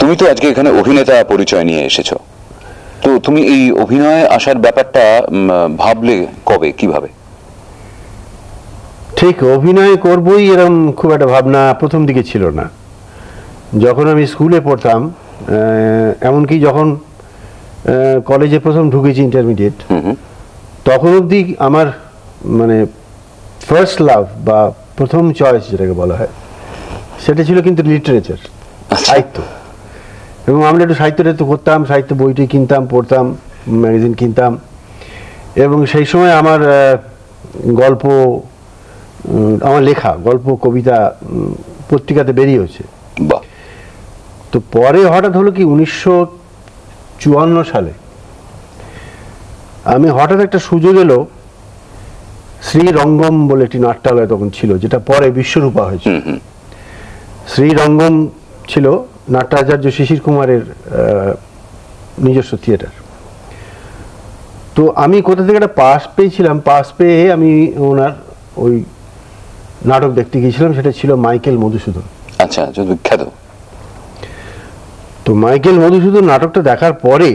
তুমি তো আজকে এখানে অভিনেতা পরিচয় নিয়ে এসেছো, তো তুমি এই অভিনয়ে আসার ব্যাপারটা ভাবলে কবে, কিভাবে? ঠিক অভিনয় করবই এরকম খুব একটা ভাবনা প্রথম দিকে ছিল না। যখন আমি স্কুলে পড়তাম, এমনকি যখন কলেজে প্রথম ঢুকেছি ইন্টারমিডিয়েট, তখন অবধি আমার মানে ফার্স্ট লাভ বা প্রথম চয়েস যেটাকে বলা হয় সেটা ছিল কিন্তু লিটারেচার, সাহিত্য। এবং আমরা একটু সাহিত্য করতাম, সাহিত্য বইটি কিনতাম, পড়তাম, ম্যাগাজিন কিনতাম। এবং সেই সময় আমার গল্প, আমার লেখা গল্প, কবিতা পত্রিকাতে বেরিয়েছে। তো পরে হঠাৎ হলো কি 1954 সালে আমি হঠাৎ একটা সুযোগ এলো, শ্রীরঙ্গম বলে একটি নাট্যালয় তখন ছিল, যেটা পরে বিশ্বরূপা হয়েছে। শ্রীরঙ্গম ছিল নাট্যাচার্য শিশির কুমারের নিজস্ব থিয়েটার। তো আমি কোথা থেকে একটা পাস পেয়েছিলাম, পাস পেয়ে আমি ওনার ওই নাটক দেখতে গিয়েছিলাম, সেটা ছিল মাইকেল মধুসূদন। আচ্ছা, বিখ্যাত। তো মাইকেল মধুসূদন নাটকটা দেখার পরে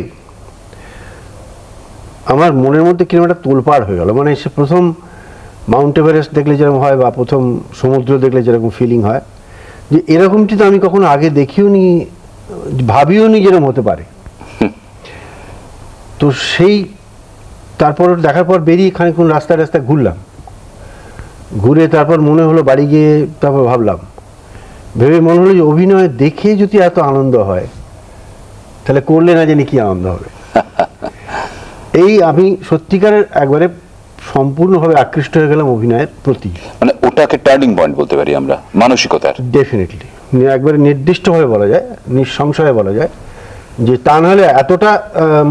আমার মনের মধ্যে কিরকম একটা তোলপাড় হয়ে গেল। মানে সে প্রথম মাউন্ট এভারেস্ট দেখলে যেরকম হয়, বা প্রথম সমুদ্র দেখলে যেরকম ফিলিং হয়, যে এরকমটি তো আমি কখনো আগে দেখিও নি, ভাবিও নি যেরকম হতে পারে। তো সেই তারপর দেখার পর বেরিয়ে খানিকক্ষণ রাস্তায় রাস্তায় ঘুরলাম, ঘুরে তারপর মনে হলো বাড়ি গিয়ে, তারপর ভাবলাম, ভেবে মনে হলো যে অভিনয় দেখে যদি এত আনন্দ হয় তাহলে করলে না জানি কি আনন্দ হবে। এই আমি সত্যিকারের একবারে সম্পূর্ণভাবে আকৃষ্ট হয়ে গেলাম অভিনয়ের প্রতি। মানে ওটাকে টার্নিং পয়েন্ট বলতে পারি আমরা মানসিকতার। ডেফিনেটলি একবারে নির্দিষ্টভাবে বলা যায়, নিঃসংশয়ে বলা যায়, যে তা নাহলে এতটা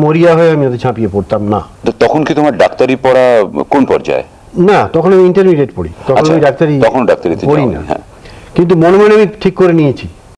মরিয়া হয়ে আমি ওদের ঝাঁপিয়ে পড়তাম না। তখন কি তোমার ডাক্তারি পড়া কোন পর্যায়ে? না, তখন আমি ইন্টারমিডিয়েট পড়ি, তখন আমি ডাক্তারি পড়ি না। কিন্তু মনে মনে আমি ঠিক করে নিয়েছি